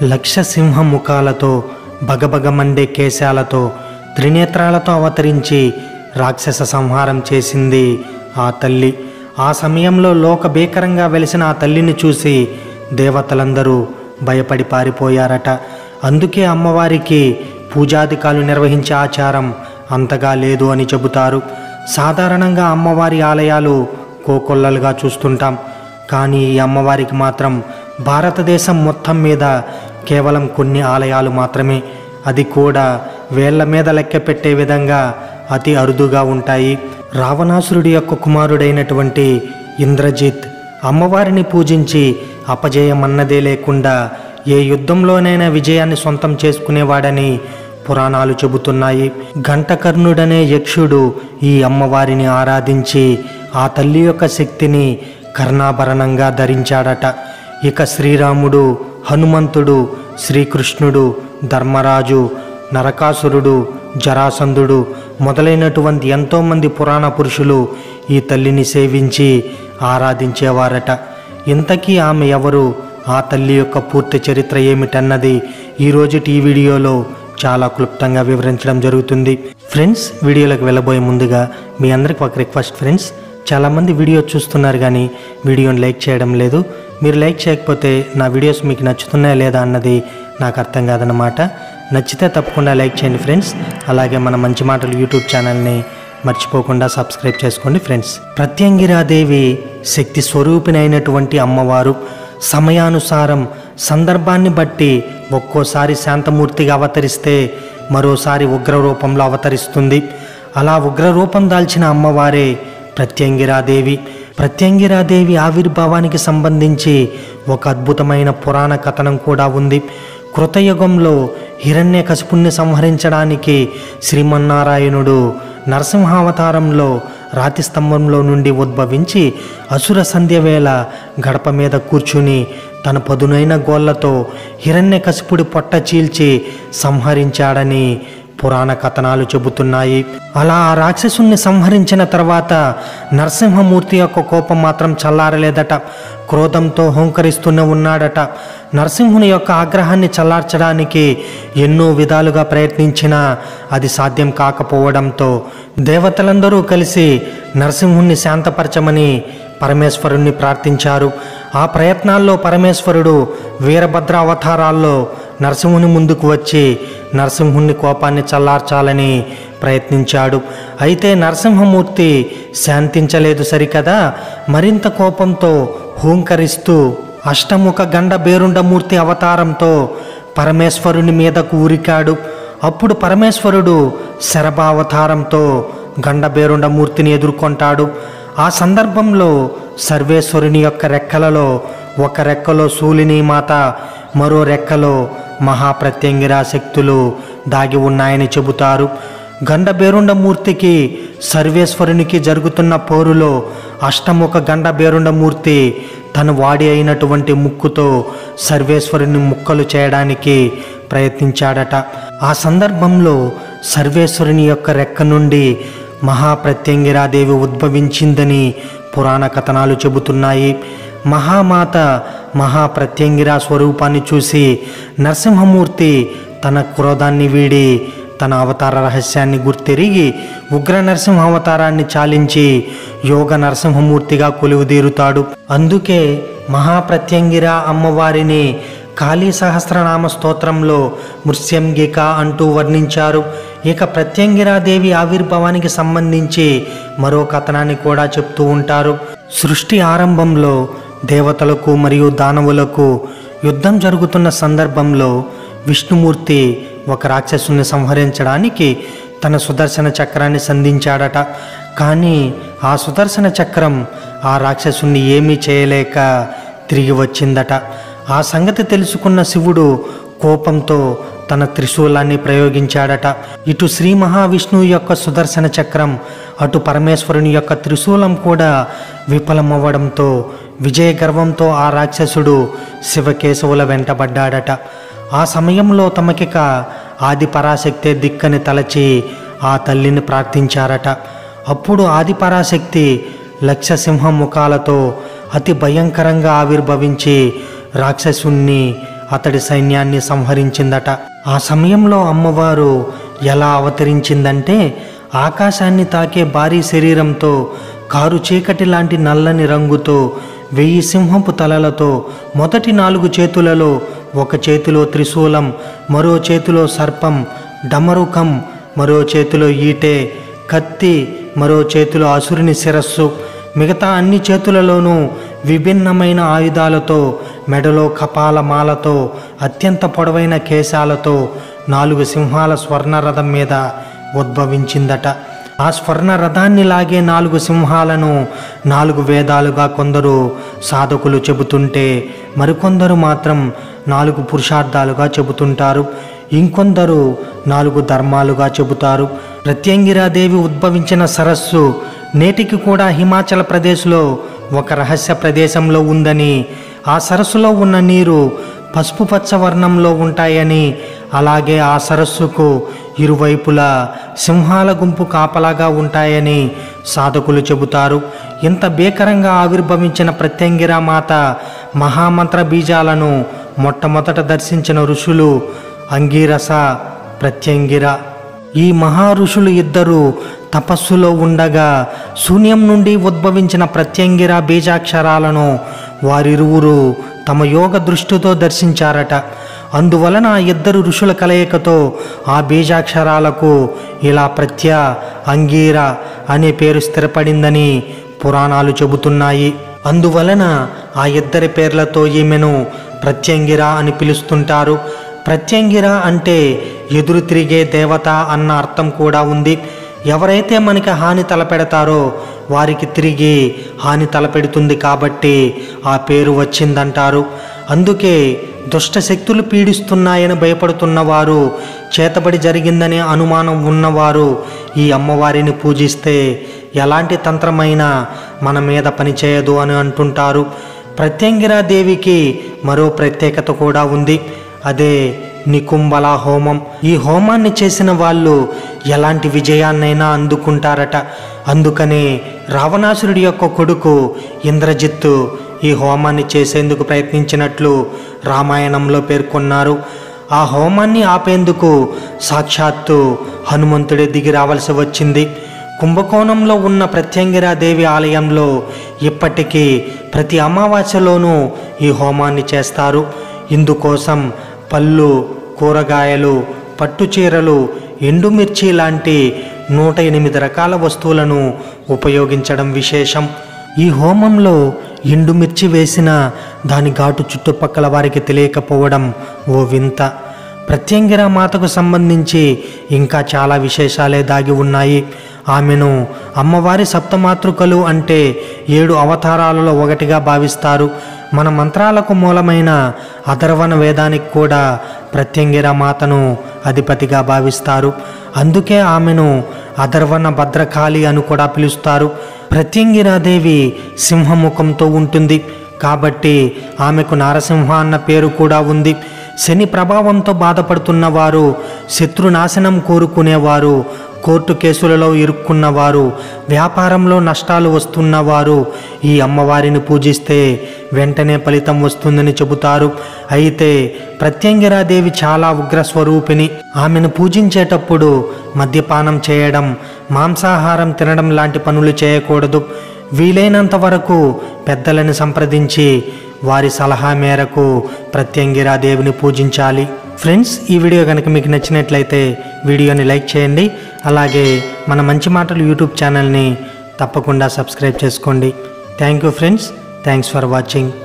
లక్ష సింహ ముఖాలతో బగబగమండే కేశాలతో త్రినేత్రాలతో అవతరించి రాక్షస సంహారం చేసింది ఆ తల్లి. ఆ సమయంలో లోకభీకరంగా వెలిసిన ఆ తల్లిని చూసి దేవతలందరూ భయపడి పారిపోయారట. అందుకే అమ్మవారికి పూజాధికాలు నిర్వహించే ఆచారం అంతగా లేదు అని చెబుతారు. సాధారణంగా అమ్మవారి ఆలయాలు కోకొల్లలుగా చూస్తుంటాం. కానీ ఈ అమ్మవారికి మాత్రం భారతదేశం మొత్తం మీద కేవలం కొన్ని ఆలయాలు మాత్రమే, అది కూడా వేళ్ల మీద లెక్క పెట్టే విధంగా అతి అరుదుగా ఉంటాయి. రావణాసురుడి యొక్క కుమారుడైనటువంటి ఇంద్రజిత్ అమ్మవారిని పూజించి అపజయమన్నదే లేకుండా ఏ యుద్ధంలోనైనా విజయాన్ని సొంతం చేసుకునేవాడని పురాణాలు చెబుతున్నాయి. ఘంటకర్ణుడనే యక్షుడు ఈ అమ్మవారిని ఆరాధించి ఆ తల్లి యొక్క శక్తిని కర్ణాభరణంగా ధరించాడట. ఇక శ్రీరాముడు, హనుమంతుడు, శ్రీకృష్ణుడు, ధర్మరాజు, నరకాసురుడు, జరాసంధుడు మొదలైనటువంటి ఎంతోమంది పురాణ పురుషులు ఈ తల్లిని సేవించి ఆరాధించేవారట. ఇంతకీ ఆమె ఎవరు, ఆ తల్లి యొక్క పూర్తి చరిత్ర ఏమిటన్నది ఈరోజు ఈ వీడియోలో చాలా క్లుప్తంగా వివరించడం జరుగుతుంది. ఫ్రెండ్స్, వీడియోలోకి వెళ్ళబోయే ముందుగా మీ అందరికి ఒక రిక్వెస్ట్ ఫ్రెండ్స్, చాలామంది వీడియో చూస్తున్నారు కానీ వీడియోని లైక్ చేయడం లేదు. మీరు లైక్ చేయకపోతే నా వీడియోస్ మీకు నచ్చుతున్నాయా లేదా అన్నది నాకు అర్థం కాదన్నమాట. నచ్చితే తప్పకుండా లైక్ చేయండి ఫ్రెండ్స్. అలాగే మన మంచి మాటలు యూట్యూబ్ ఛానల్ని మర్చిపోకుండా సబ్స్క్రైబ్ చేసుకోండి ఫ్రెండ్స్. ప్రత్యంగిరాదేవి శక్తి స్వరూపిణైనటువంటి అమ్మవారు. సమయానుసారం సందర్భాన్ని బట్టి ఒక్కోసారి శాంతమూర్తిగా అవతరిస్తే మరోసారి ఉగ్రరూపంలో అవతరిస్తుంది. అలా ఉగ్రరూపం దాల్చిన అమ్మవారే ప్రత్యంగిరాదేవి. ప్రత్యంగిరాదేవి ఆవిర్భావానికి సంబంధించి ఒక అద్భుతమైన పురాణ కథనం కూడా ఉంది. కృతయుగంలో హిరణ్యకశిపుణ్ణి సంహరించడానికి శ్రీమన్నారాయణుడు నరసింహావతారంలో రాతి స్తంభంలో నుండి ఉద్భవించి అసుర సంధ్య వేళ గడప మీద కూర్చుని తన పదునైన గోళ్లతో హిరణ్యకశిపుడి పొట్ట చీల్చి సంహరించాడని పురాణ కథనాలు చెబుతున్నాయి. అలా ఆ రాక్షసుని సంహరించిన తర్వాత నరసింహమూర్తి యొక్క కోపం మాత్రం చల్లారలేదట. క్రోధంతో హోంకరిస్తూనే ఉన్నాడట. నరసింహుని యొక్క ఆగ్రహాన్ని చల్లార్చడానికి ఎన్నో విధాలుగా ప్రయత్నించినా అది సాధ్యం కాకపోవడంతో దేవతలందరూ కలిసి నరసింహుణ్ణి శాంతపరచమని పరమేశ్వరుణ్ణి ప్రార్థించారు. ఆ ప్రయత్నాల్లో పరమేశ్వరుడు వీరభద్ర అవతారాల్లో నరసింహుని ముందుకు వచ్చి నరసింహుని కోపాన్ని చల్లార్చాలని ప్రయత్నించాడు. అయితే నరసింహమూర్తి శాంతించలేదు సరికదా, మరింత కోపంతో హూంకరిస్తూ అష్టముఖ గండ బేరుండమూర్తి అవతారంతో పరమేశ్వరుని మీదకు ఉరికాడు. అప్పుడు పరమేశ్వరుడు శరభావతారంతో గండబేరుండమూర్తిని ఎదుర్కొంటాడు. ఆ సందర్భంలో సర్వేశ్వరుని యొక్క రెక్కలలో ఒక రెక్కలో శూలిని మాత, మరో రెక్కలో మహాప్రత్యంగిరా శక్తులు దాగి ఉన్నాయని చెబుతారు. గండబేరుండమూర్తికి సర్వేశ్వరునికి జరుగుతున్న పోరులో అష్టముఖ గండబేరుండమూర్తి తన వాడి అయినటువంటి ముక్కుతో సర్వేశ్వరుని ముక్కలు చేయడానికి ప్రయత్నించాడట. ఆ సందర్భంలో సర్వేశ్వరుని యొక్క రెక్క నుండి మహాప్రత్యంగిరాదేవి ఉద్భవించిందని పురాణ కథనాలు చెబుతున్నాయి. మహామాత మహాప్రత్యంగిరా స్వరూపాన్ని చూసి నరసింహమూర్తి తన క్రోధాన్ని వీడి తన అవతార రహస్యాన్ని గుర్తెరిగి ఉగ్ర నరసింహ అవతారాన్ని చాలించి యోగ నరసింహమూర్తిగా కొలువుదీరుతాడు. అందుకే మహాప్రత్యంగిరా అమ్మవారిని కాళీ సహస్రనామ స్తోత్రంలో మృత్యంగిక అంటూ వర్ణించారు. ఇక ప్రత్యంగిరాదేవి ఆవిర్భావానికి సంబంధించి మరో కథనాన్ని కూడా చెప్తూ ఉంటారు. సృష్టి ఆరంభంలో దేవతలకు మరియు దానవులకు యుద్ధం జరుగుతున్న సందర్భంలో విష్ణుమూర్తి ఒక రాక్షసుని సంహరించడానికి తన సుదర్శన చక్రాన్ని సంధించాడట. కానీ ఆ సుదర్శన చక్రం ఆ రాక్షసుని ఏమీ చేయలేక తిరిగి వచ్చిందట. ఆ సంగతి తెలుసుకున్న శివుడు కోపంతో తన త్రిశూలాన్ని ప్రయోగించాడట. ఇటు శ్రీ మహావిష్ణువు యొక్క సుదర్శన చక్రం, అటు పరమేశ్వరుని యొక్క త్రిశూలం కూడా విఫలమవ్వడంతో విజయ గర్వంతో ఆ రాక్షసుడు శివకేశవుల వెంటబడ్డాడట. ఆ సమయంలో తమకిక ఆది పరాశక్తే దిక్కని తలచి ఆ తల్లిని ప్రార్థించారట. అప్పుడు ఆది పరాశక్తి లక్ష సింహ ముఖాలతో అతి భయంకరంగా ఆవిర్భవించి రాక్షసుణ్ణి అతడి సైన్యాన్ని సంహరించిందట. ఆ సమయంలో అమ్మవారు ఎలా అవతరించిందంటే ఆకాశాన్ని తాకే భారీ శరీరంతో, కారు చీకటి లాంటి నల్లని రంగుతో, 1000 సింహపు తలలతో, మొదటి 4 చేతులలో ఒక చేతిలో త్రిశూలం, మరో చేతిలో సర్పం, డమరుకం, మరో చేతిలో ఈటె, కత్తి, మరో చేతిలో అసురుని శిరస్సు, మిగతా అన్ని చేతులలోనూ విభిన్నమైన ఆయుధాలతో, మెడలో కపాలమాలతో, అత్యంత పొడవైన కేశాలతో 4 సింహాల స్వర్ణరథం మీద ఉద్భవించిందట. ఆ స్వర్ణ రథాన్ని లాగే 4 సింహాలను 4 వేదాలుగా కొందరు సాధకులు చెబుతుంటే, మరికొందరు మాత్రం 4 పురుషార్థాలుగా చెబుతుంటారు. ఇంకొందరు 4 ధర్మాలుగా చెబుతారు. ప్రత్యంగిరాదేవి ఉద్భవించిన సరస్సు నేటికి కూడా హిమాచల్ ప్రదేశ్లో ఒక రహస్య ప్రదేశంలో ఉందని, ఆ సరస్సులో ఉన్న నీరు పసుపు పచ్చ వర్ణంలో ఉంటాయని, అలాగే ఆ సరస్సుకు ఇరువైపులా సింహాల గుంపు కాపలాగా ఉంటాయని సాధకులు చెబుతారు. ఇంత భీకరంగా ఆవిర్భవించిన ప్రత్యంగిరా మాత మహామంత్ర బీజాలను మొట్టమొదట దర్శించిన ఋషులు అంగీరస, ప్రత్యంగిర. ఈ మహా ఋషులు ఇద్దరు తపస్సులో ఉండగా శూన్యం నుండి ఉద్భవించిన ప్రత్యంగిర బీజాక్షరాలను వారిరువురు తమ యోగ దృష్టితో దర్శించారట. అందువలన ఆ ఇద్దరు ఋషుల కలయికతో ఆ బీజాక్షరాలకు ఇలా అంగీర అనే పేరు స్థిరపడిందని పురాణాలు చెబుతున్నాయి. అందువలన ఆ ఇద్దరి పేర్లతో ఈమెను ప్రత్యంగిర అని పిలుస్తుంటారు. ప్రత్యంగిర అంటే ఎదురు తిరిగే దేవత అన్న అర్థం కూడా ఉంది. ఎవరైతే మనకి హాని తలపెడతారో వారికి తిరిగి హాని తలపెడుతుంది కాబట్టి ఆ పేరు వచ్చిందంటారు. అందుకే దుష్ట శక్తులు పీడిస్తున్నాయని భయపడుతున్నవారు, చేతబడి జరిగిందనే అనుమానం ఉన్నవారు ఈ అమ్మవారిని పూజిస్తే ఎలాంటి తంత్రమైనా మన మీద పనిచేయదు అని అంటుంటారు. ప్రత్యంగిరాదేవికి మరో ప్రత్యేకత కూడా ఉంది. అదే నికుంభల హోమం. ఈ హోమాన్ని చేసిన వాళ్ళు ఎలాంటి విజయాన్నైనా అందుకుంటారట. అందుకనే రావణాసురుడి యొక్క కొడుకు ఇంద్రజిత్తు ఈ హోమాన్ని చేసేందుకు ప్రయత్నించినట్లు రామాయణంలో పేర్కొన్నారు. ఆ హోమాన్ని ఆపేందుకు సాక్షాత్తు హనుమంతుడే దిగి రావాల్సి వచ్చింది. కుంభకోణంలో ఉన్న ప్రత్యంగిరాదేవి ఆలయంలో ఇప్పటికీ ప్రతి అమావాస్యలోనూ ఈ హోమాన్ని చేస్తారు. ఇందుకోసం పళ్ళు, కూరగాయలు, పట్టుచీరలు, ఎండుమిర్చి లాంటి 108 రకాల వస్తువులను ఉపయోగించడం విశేషం. ఈ హోమంలో ఎండుమిర్చి వేసిన దాని ఘాటు చుట్టుపక్కల వారికి తెలియకపోవడం ఓ వింత. ప్రత్యంగిరా మాతకు సంబంధించి ఇంకా చాలా విశేషాలే దాగి ఉన్నాయి. ఆమెను అమ్మవారి సప్తమాతృకలు అంటే 7 అవతారాలలో ఒకటిగా భావిస్తారు. మన మంత్రాలకు మూలమైన అథర్వణ వేదానికి కూడా ప్రత్యంగిరా మాతను అధిపతిగా భావిస్తారు. అందుకే ఆమెను అథర్వణ భద్రకాళి అని కూడా పిలుస్తారు. ప్రత్యంగిరాదేవి సింహముఖంతో ఉంటుంది కాబట్టి ఆమెకు నారసింహ అన్న పేరు కూడా ఉంది. శని ప్రభావంతో బాధపడుతున్నవారు, శత్రునాశనం కోరుకునేవారు, కోర్టు కేసులలో ఇరుక్కున్నవారు, వ్యాపారంలో నష్టాలు వస్తున్నవారు ఈ అమ్మవారిని పూజిస్తే వెంటనే ఫలితం వస్తుందని చెబుతారు. అయితే ప్రత్యంగిరాదేవి చాలా ఉగ్రస్వరూపిణి. ఆమెను పూజించేటప్పుడు మద్యపానం చేయడం, మాంసాహారం తినడం లాంటి పనులు చేయకూడదు. వీలైనంత వరకు పెద్దలను సంప్రదించి వారి సలహా మేరకు ప్రత్యంగిరాదేవిని పూజించాలి. ఫ్రెండ్స్, ఈ వీడియో కనుక మీకు నచ్చినట్లయితే వీడియోని లైక్ చేయండి. అలాగే మన మంచి మాటలు యూట్యూబ్ ఛానల్ని తప్పకుండా సబ్స్క్రైబ్ చేసుకోండి. Thank you friends. Thanks for watching.